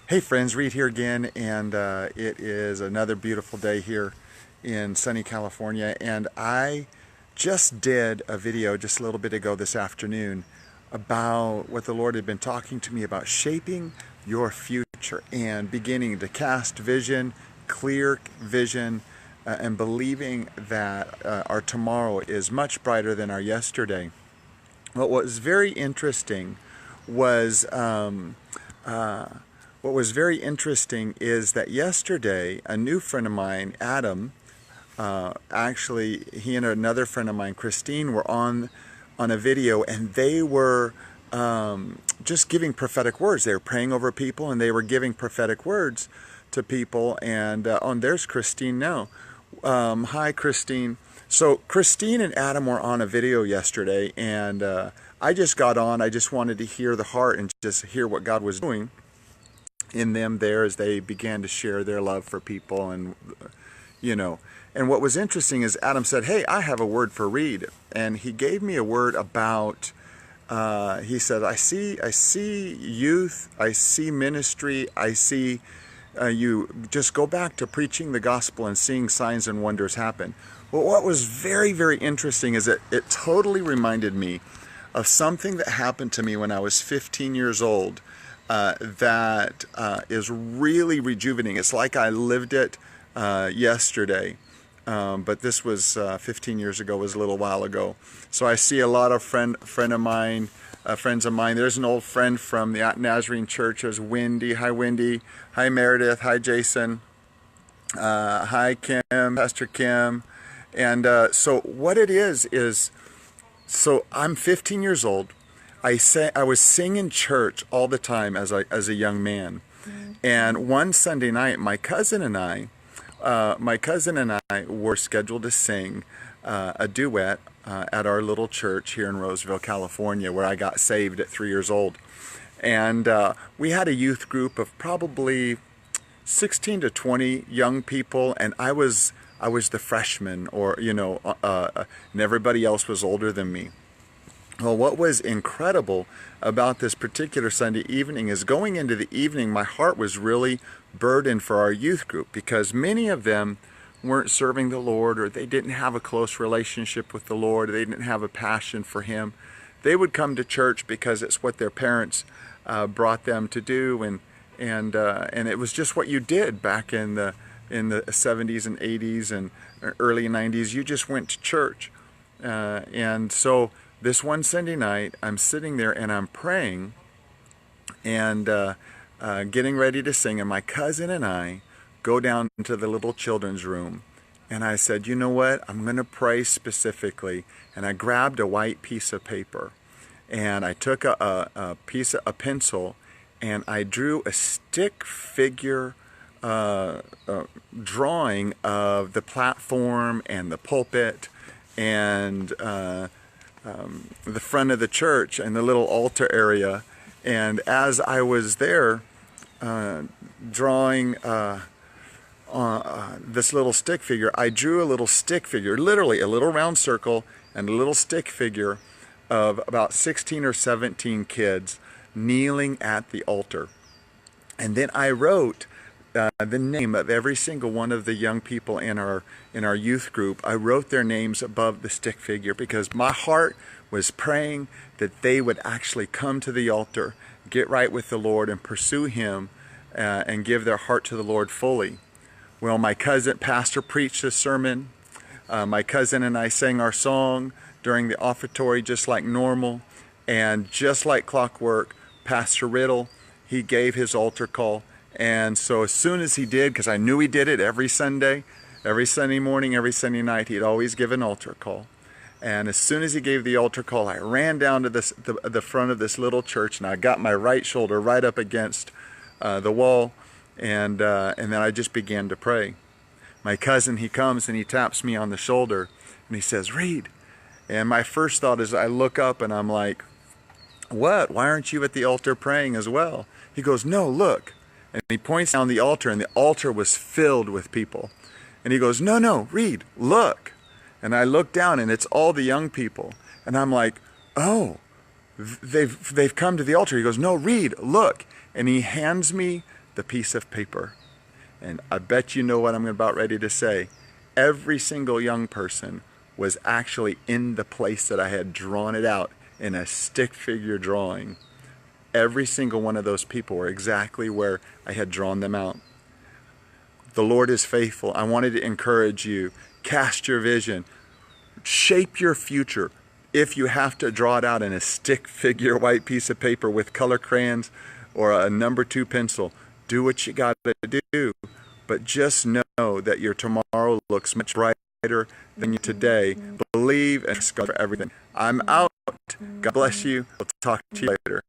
Hey friends, Reed here again, and it is another beautiful day here in sunny California, and I just did a video just a little bit ago this afternoon about what the Lord had been talking to me about, shaping your future and beginning to cast vision, clear vision, and believing that our tomorrow is much brighter than our yesterday. What was very interesting was what was very interesting is that yesterday a new friend of mine, Adam, actually he and another friend of mine, Christine, were on a video, and they were just giving prophetic words. They were praying over people, and they were giving prophetic words to people. And there's Christine now. Hi, Christine. So Christine and Adam were on a video yesterday, and I just got on. I just wanted to hear the heart and just hear what God was doing in them there as they began to share their love for people. And and what was interesting is Adam said, hey, I have a word for Reed. And he gave me a word about he said, I see youth, I see ministry, I see you just go back to preaching the gospel and seeing signs and wonders happen. Well, what was very, very interesting is that it totally reminded me of something that happened to me when I was 15 years old. That is really rejuvenating. It's like I lived it yesterday, but this was 15 years ago, was a little while ago. So I see a lot of friends of mine. There's an old friend from the Nazarene Church. There's Wendy. Hi, Wendy. Hi, Meredith. Hi, Jason. Hi, Kim. Pastor Kim. And so what it is, so I'm 15 years old. I was singing church all the time as a young man, and one Sunday night, my cousin and I were scheduled to sing a duet at our little church here in Roseville, California, where I got saved at 3 years old, and we had a youth group of probably 16 to 20 young people, and I was the freshman, and everybody else was older than me. Well, what was incredible about this particular Sunday evening is going into the evening, my heart was really burdened for our youth group, because many of them weren't serving the Lord, or they didn't have a close relationship with the Lord. They didn't have a passion for Him. They would come to church because it's what their parents brought them to do, and it was just what you did back in the 70s and 80s and early 90s. You just went to church, and so this one Sunday night, I'm sitting there and I'm praying and getting ready to sing, and my cousin and I go down into the little children's room, and I said, you know what, I'm going to pray specifically. And I grabbed a white piece of paper, and I took a pencil, and I drew a stick figure drawing of the platform and the pulpit and the front of the church and the little altar area. And as I was there drawing this little stick figure, I drew a little stick figure, literally a little round circle and a little stick figure of about 16 or 17 kids kneeling at the altar. And then I wrote the name of every single one of the young people in our youth group. I wrote their names above the stick figure, because my heart was praying that they would actually come to the altar, get right with the Lord, and pursue Him and give their heart to the Lord fully. Well, my cousin, pastor, preached a sermon. My cousin and I sang our song during the offertory just like normal, and just like clockwork, Pastor Riddle, he gave his altar call. And so as soon as he did, because I knew he did it every Sunday morning, every Sunday night, he'd always give an altar call. And as soon as he gave the altar call, I ran down to the front of this little church, and I got my right shoulder right up against the wall, and then I just began to pray. My cousin, he comes and he taps me on the shoulder, and he says, Reed. And my first thought is, I look up and I'm like, what? Why aren't you at the altar praying as well? He goes, no, look. And he points down the altar, and the altar was filled with people. And he goes, no, Reed, look. And I look down, and it's all the young people. And I'm like, oh, they've come to the altar. He goes, no, Reed, look. And he hands me the piece of paper. And I bet you know what I'm about ready to say. Every single young person was actually in the place that I had drawn it out in a stick figure drawing. Every single one of those people were exactly where I had drawn them out. The Lord is faithful. I wanted to encourage you. Cast your vision. Shape your future. If you have to draw it out in a stick figure white piece of paper with color crayons or a number 2 pencil, do what you got to do. But just know that your tomorrow looks much brighter than your today. Believe and ask God for everything. I'm out. God bless you. We'll talk to you later.